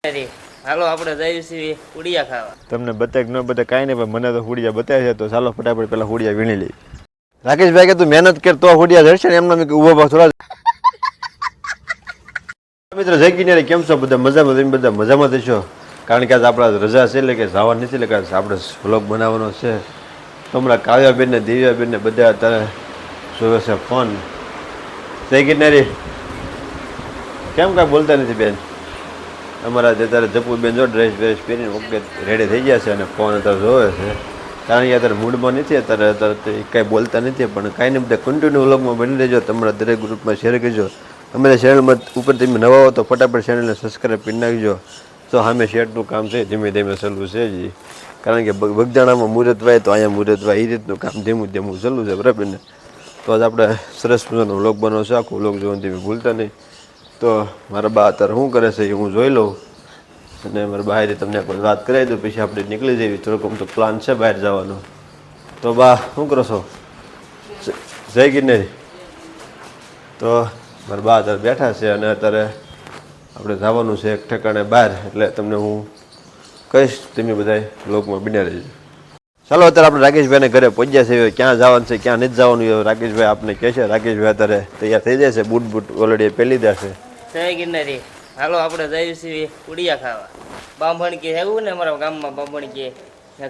હાલો આપણે જઈએ છીએ હુડિયા ખાવા. તમને બતાય કે ન બતાય કાંઈ નહીં, પણ મને તો હુડિયા બતાવે છે, તો ચાલો ફટાફટ પેલા હુડિયા વીણી લઈ. રાકેશભાઈ કે તું મહેનત કર તો હુડિયા જડશે ને, એમના ઉભો ભાવ થોડા. મિત્રો જય કિનારી, કેમ છો બધા? મજામાં? તમે બધા મજામાં થશો, કારણ કે આજ આપણા રજા છે, એટલે કે જવાનું નથી, એટલે કે આપણે વ્લોગ બનાવવાનો છે. તો હમણાં કાવ્યાબેન ને દિવ્યાબેન ને બધા અત્યારે જોવે છે ફોન. જય કિનારી, કેમ કાંઈ બોલતા નથી બેન? અમારા અત્યારે જપુબેન જો ડ્રેસ પહેરીને ઓકે રેડી થઈ ગયા છે અને ફોન અત્યારે જોવે છે, કારણ કે અત્યારે મૂડમાં નથી, અત્યારે કાંઈ બોલતા નથી. પણ કાંઈ નહીં, બધા કન્ટિન્યુ વ્લોગમાં બની રહેજો, તમારા દરેક ગ્રુપમાં શેર કરજો. અમારા ચેનલમાં ઉપર તમે નવા હો તો ફટાફટ ચેનલને સબસ્ક્રાઈબ કરી નાખજો. તો સામે શેરનું કામ છે, ધીમે ધીમે ચાલુ છે જ, કારણ કે બગદાણામાં મુહૂર્ત વાય તો અહીંયા મુહૂર્ત વાય, એ રીતનું કામ ધીમું ધીમું ચાલુ છે, બરાબર ને? તો આજ આપણે સરસ મજાનો વ્લોગ બનાવશું, આખું વ્લોગ જોવાનું તમે ભૂલતા નહીં. તો મારા બા અત્યારે શું કરે છે એ હું જોઈ લઉં, અને મારા બહાર તમને કોઈ વાત કરાવી દઉં, પછી આપણે નીકળી જઈએ. થોડોક તો પ્લાન છે બહાર જવાનો. તો બા શું કરો છો? જય ગિરનારી. તો મારા બા અત્યારે બેઠા છે અને અત્યારે આપણે જવાનું છે એક ઠેકાણે બહાર, એટલે તમને હું કહીશ, તમે બધા લોકમાં બન્યા રહેજો. ચાલો અત્યારે આપણે રાકેશભાઈને ઘરે પહોંચ્યા છે. ક્યાં જવાનું છે ક્યાં નથી જવાનું રાકેશભાઈ આપને કહે છે. રાકેશભાઈ અત્યારે તૈયાર થઈ જાય છે, બૂટ ઓલરેડી પહેરી દે છે. જય ગિરનારી, હાલો આપણે જઈએ છીએ હુડિયા ખાવા. બામણકી એવું ને અમારા ગામમાં બામણકી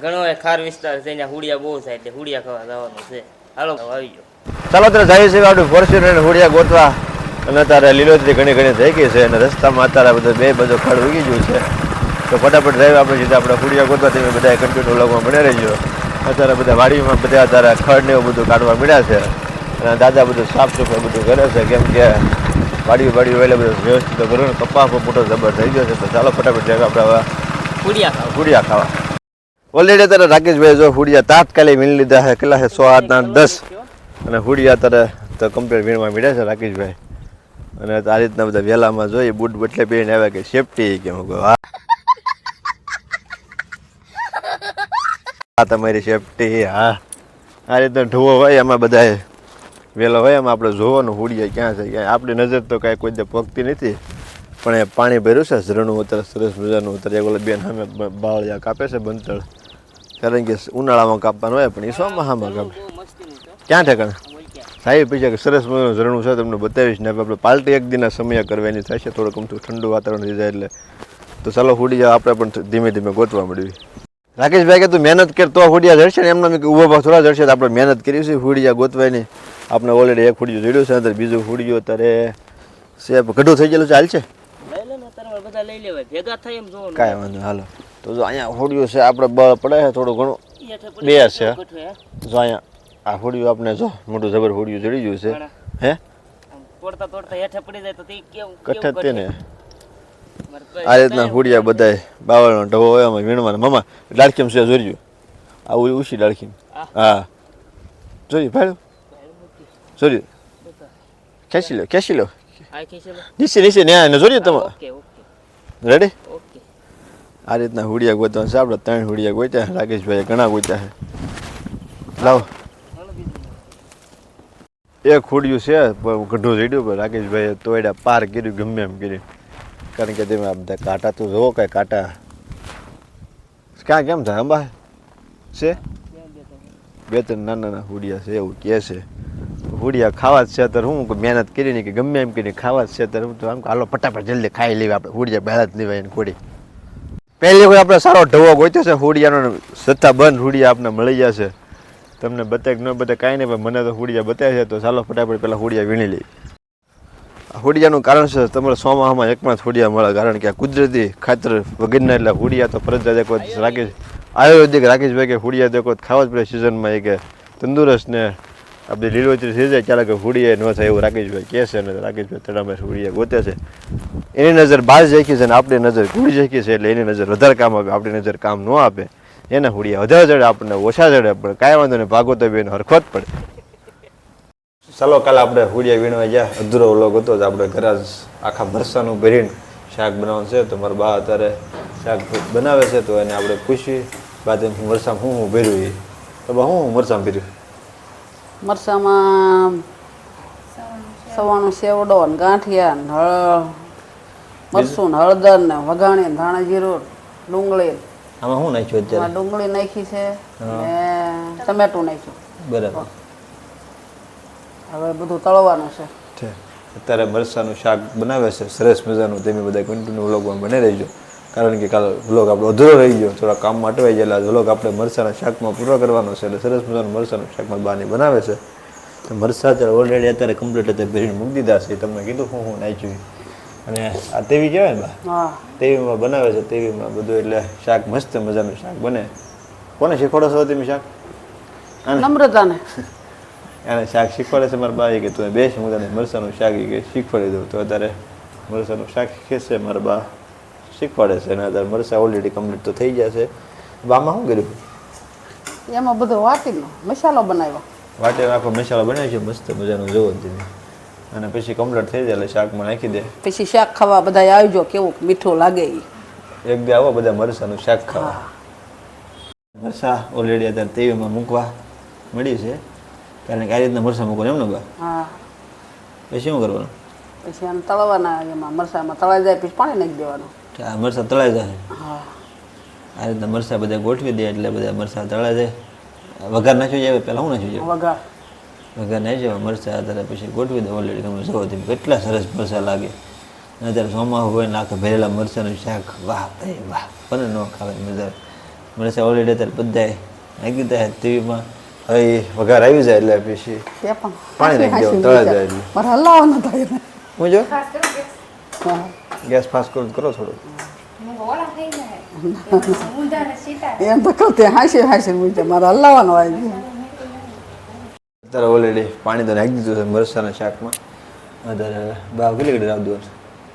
ઘણો ખાર વિસ્તાર છે, ત્યાં હુડિયા બહુ થાય, એટલે હુડિયા ખાવા જવાનું છે. હાલો આવી ગયો. ચાલો અત્યારે જઈએ છીએ આપણે ફોર્ચ્યુનર હુડિયા ગોતવા, અને અત્યારે લીલોતરી ઘણી ઘણી થઈ ગઈ છે, અને રસ્તામાં અત્યારે બધું બે બધું ખડ ઉગી ગયું છે. તો ફટાફટ ડ્રાઈવ આપણે સીધા આપણે હુડિયા ગોતવા, તમે બધા કમ્પ્યુટર વ્લોગમાં બને રહીજો. અત્યારે બધા વાડીમાં બધા અત્યારે ખડ ને એવું બધું કાઢવા મળ્યા છે, અને દાદા બધું સાફ સફાઈ બધું કરે છે, કેમ કે વાડીઓ એટલે બધું વ્યવસ્થિત કરો. કપાસ મોટો જબર થઈ ગયો છે. તો ચાલો ફટાફટ ડ્રાઈવ આપણે હવે હુડિયા ખાવા. ઓલરેડી અત્યારે રાકેશભાઈ જો હુડિયા તાત્કાલિક વીણી લીધા છે. કેટલા છે? 6, 8, 9, 10, અને હુડિયા અત્યારે તો કમ્પ્લીટ વીણવા મળ્યા છે રાકેશભાઈ. અને આ રીતના બધા વહેલામાં જોઈએ બૂટ બટલે પહેરીને આવ્યા કે સેફટી કેમ હા તમારી સેફટી. હા, આ રીતના ઢોવો હોય એમાં બધા વહેલો હોય, એમાં આપણે જોવાનું હુડિયા ક્યાં છે ક્યાં. આપણી નજર તો કાંઈ કોઈ પગતી નથી, પણ એ પાણી ભર્યું છે ઝરણું અત્યારે સરસ મજાનું. અત્યારે ઓલા બેન સામે બાવળિયા કાપે છે બંતળ, કારણ કે ઉનાળામાં કાપવાનું હોય, પણ એ સોમાહામાં કાપે. ક્યાં ઠેકાણે સાહેબ પછી સરસ મજાનું ઝરણું છે, તમને બતાવીશ ને. આપણે પાર્ટી એક દિનના સમય કરવાની થાય છે, થોડુંક અમથું ઠંડુ વાતાવરણ થઈ જાય એટલે. તો ચાલો હુડિયા આપણે પણ ધીમે ધીમે ગોતવા મળવી. રાકેશભાઈ કે તું મહેનત કર તો હુડિયા જડશે ને, એમના ઊભો ભાવ થોડા જડશે. તો આપણે મહેનત કરી છે હુડિયા ગોતવાની. આપણે ઓલરેડી એક હુડિયું જોડ્યું છે, અત્યારે બીજું હુડિયું અત્યારે છે ગઢું થઈ ગયેલું છે. હાલ છે કાંઈ વાંધો, હાલો. તો જો અહીંયા હુડિયું છે, આપણે બળ પડે છે થોડું ઘણું, બે છે. જો અહીંયા આ હુડિયું આપણે જો મોટું જબર હુડિયું જડી ગયું છે. હે કઠે ને આ રીતના હુડિયા બધા બાવળનો ઢવો હોય એમાં વીણવાના. મામા ડાળખીમ છે જોર્યું, આવું ઉછી ડાળખીમ. હા જોયું ભાડું જોર્યું, ખેંચી લો નીચે ને જોર્યું તમે રેડી. આ રીતના હુડિયા ગોતવા છે આપણે. 3 હુડિયા ગોત્યા, રાકેશભાઈ ઘણા ગોત્યા છે. લાવો એક હુડિયું છે ગઢું રેડ્યું, પણ રાકેશભાઈએ તોડ્યા પાર કર્યું ગમે એમ કર્યું, કારણ કે તમે આ બધા કાંટા તો જોવો, કાંઈ કાંટા ક્યાં કેમ થાય અંબા છે. 2-3 નાના નાના હુડિયા છે એવું કહે છે. હુડિયા ખાવા જ છે અત્યારે, હું મહેનત કરીને કે ગમે એમ કરીને ખાવા જ છે અત્યારે. હું તો આમ હાલો ફટાફટ જલ્દી ખાઈ લેવી આપણે. હુડિયા બહાર જ લેવાય ને કોડી. પહેલી કોઈ આપણે સારો ઢવો ગોત્યો છે હુડિયાનો, સત્તા બંધ હુડિયા આપણે મળી જશે. તમને બતાય કે ન બતાય કાંઈ નહીં, પણ મને તો હુડિયા બતાવે છે. તો ચાલો ફટાફટ પહેલાં હુડિયા વીણી લઈએ. હુડિયાનું કારણ છે તમારે સોમાહામાં એકમાં જ હુડિયા મળે, કારણ કે આ કુદરતી ખાતર વગરના, એટલે હુડિયા તો ફરજિયાત એક વખત રાકેશ આયુર્વેદિક રાકેશભાઈ કે હુડિયા તો એક વખત ખાવા જ પડે સિઝનમાં. એ કે તંદુરસ્ત ને આપણે લીલોતરી થઈ જાય ક્યારેક હુડિયા ન થાય એવું રાકેશભાઈ કહે છે. અને રાકેશભાઈ તળામાં હુડિયા ગોતે છે. એની નજર બહાર જઈકી છે અને આપણી નજર કુડી જઈકી છે, એટલે એની નજર વધારે કામ આપે, આપણી નજર કામ ન આપે. એના હુડિયા વધારે જડે, આપણને ઓછા જડે, પણ કાંઈ વાંધો નહીં, ભાગો તો બેન હરખો જ પડે. ચાલો કાલે આપણે હુડિયા વીણવા ગયા, અધૂરો વ્લોગ હતો, તો આપણે ઘરે જ આખા મરસાનું ભરીને શાક બનાવવાનું છે. તો મારા બા અત્યારે શાક બનાવે છે, તો એને આપણે પૂછીએ બાદ મરસામાં હું ભર્યું એ. તો બા હું મરસામાં ભર્યું? મરસામાં સવાણું સેવડો ને ગાંઠિયા ને હળ મરસું ને હળદર ને વઘાણી ને ધાણા જીરું ડુંગળી આમાં શું નાખ્યું અત્યારે એમાં ડુંગળી નાખી છે ને ટમેટું નાખ્યું બરાબર હવે બધું તળવાનું છે છે અત્યારે મરચાનું શાક બનાવે છે સરસ મજાનું તમે બધા કન્ટિન્યુ વ્લોગમાં બને રહેજો કારણ કે કાલ વ્લોગ આપણો અધૂરો રહી ગયો થોડા કામમાં અટવાઈ ગયેલા વ્લોગ આપણે મરચાના શાકમાં પૂરો કરવાનો છે એટલે સરસ મજાનું મરચાનું શાકમાં બાની બનાવે છે તો મરચાં અત્યારે ઓલરેડી અત્યારે કમ્પ્લીટ અત્યારે ભરીને મૂકી દીધા છે તમને કીધું હું નાખ્યું અને આ તેવી કહેવાય ને બા હા તેવીમાં બનાવે છે તેવીમાં બધું એટલે શાક મસ્ત મજાનું શાક બને કોને શીખવાડો છો તમે શાક નમ્રતાને એને શાક શીખવાડે છે મારા બા કે તું બેસ હું તને મરચાનું શાક કે શીખવાડી દઉં તો અત્યારે મરચાનું શાક શીખે છે મારા બા શીખવાડે છે અને અત્યારે મરચાં ઓલરેડી કમ્પ્લીટ તો થઈ ગયા છે બામાં શું કર્યું એમાં બધું વાટીનો મસાલો બનાવ્યો વાટે આખો મસાલો બનાવી છે મસ્ત મજાનો જોવો તમે અને પછી કમ્પ્લીટ થઈ જાય એટલે શાકમાં નાખી દે પછી શાક ખાવા બધા આવજો કેવું મીઠું લાગે ઈ એક બે આવો બધા મરચાનું શાક ખાવા મરચાં ઓલરેડી અત્યારે તેવીમાં મૂકવા મળી છે કારણ કે આ રીતના મરચાં મૂકવાનું એમ ને બા હા પછી શું કરવાનું પછી આમ તળવાના એમાં મરસામાં તળાઈ જાય પછી પાણી નાખી દેવાનું આ મરચાં તળાઈ જાય હા આ રીતના મરચાં બધા ગોઠવી દે એટલે બધા મરચાં તળાઈ જાય વઘાર નાખ્યો જાય પહેલાં શું નાખ્યું જાય વઘાર વઘાર નાખી જાય મરચાં અત્યારે પછી ગોઠવી દે ઓલરેડી તમે જોવો તમે કેટલા સરસ મરચાં લાગે અને અત્યારે ચોમાસું હોય ને આખા ભરેલા મરચાંનું શાક વાહ ભાઈ વાહ પણ ન ખાવે મજા મરચાં ઓલરેડી અત્યારે બધાય નાખી દે ટીવીમાં હવે એ વઘાર આવી જાય એટલે પછી તે પણ પાણી નાખી દેવાનું તળાઈ જાય એટલે મારે હલાવવાનું થાય ને હું જો હા ગેસ ફાસ્ટ કરો થોડું એમ તો કરતે હાંસી મૂકે મારે હલાવવાનું આવી ગયું અત્યારે ઓલરેડી પાણી તો નાખી દીધું છે મરચાના શાકમાં અત્યારે બા કેટલી ઘડી રાખ દઉં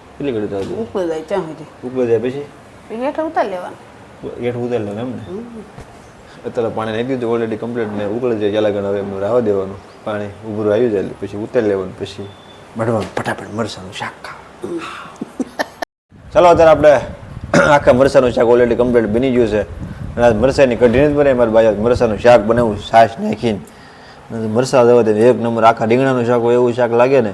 કેટલી ઘડી રાખ દઉં ઉકળી જાય ત્યાં સુધી ઉકળી જાય પછી હેઠ ઉતારી લેવાનું ગેઠ ઉતારી લેવાનું એમ ને અત્યારે પાણી નાખી દીધું ઓલરેડી કમ્પ્લીટ ને ઉકળી જાય ચાલા ગણ હવે એમનું રાહવા દેવાનું પાણી ઉભરું આવી જાય એટલે પછી ઉતારી લેવાનું પછી બઢવાનું ફટાફટ મરચાનું શાક ખાવા ચાલો અત્યારે આપણે આખા મરચાનું શાક ઓલરેડી કમ્પ્લીટ બની ગયું છે અને આ મરચાની કઢી જ બને મારી બાજુ મરચાનું શાક બનાવું છાશ નાખીને મરચાં જવા દે એક નંબર આખા રીંગણાનું શાક હોય એવું શાક લાગે ને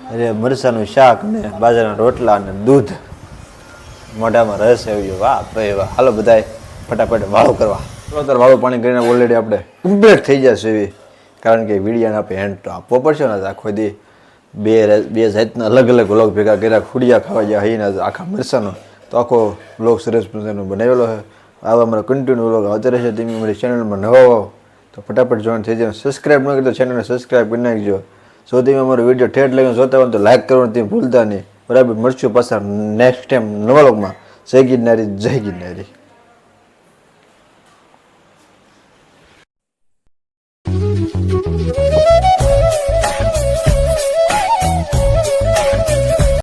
એટલે મરચાનું શાક ને બાજરાના રોટલા ને દૂધ મોઢામાં રસ આવી ગયો વાહ ભાઈ વાહ હાલો બધાય ફટાફટ વાળો કરવા તો અત્યારે વાળું પાણી કરીને ઓલરેડી આપણે કમ્પ્લીટ થઈ જશે એવી કારણ કે વિડીયાને આપણે હેન્ડ તો આપવો પડશે ને આખો દી બે જાતના અલગ અલગ વ્લોગ ભેગા કર્યા ખુડિયા ખાવા ગયા હઈને આખા મરચાનો તો આખો વ્લોગ સરસ મજાનો બનાવેલો છે આવા અમારા કન્ટિન્યુ વ્લોગ આવતા રહેશે તમે અમારી ચેનલમાં નવા હો તો ફટાફટ જોઈન થઈ જાય સબસ્ક્રાઈબ ન કરી તો ચેનલને સબસ્ક્રાઈબ કરી નાખજો જો તમે અમારો વિડીયો ઠેઠ લઈને જોતા હોય તો લાઈક કરવાનું તમે ભૂલતા નહીં બરાબર મળશું પાછા નેક્સ્ટ ટાઈમ નવા વ્લોગમાં જય ગિરનારી જય ગિરનારી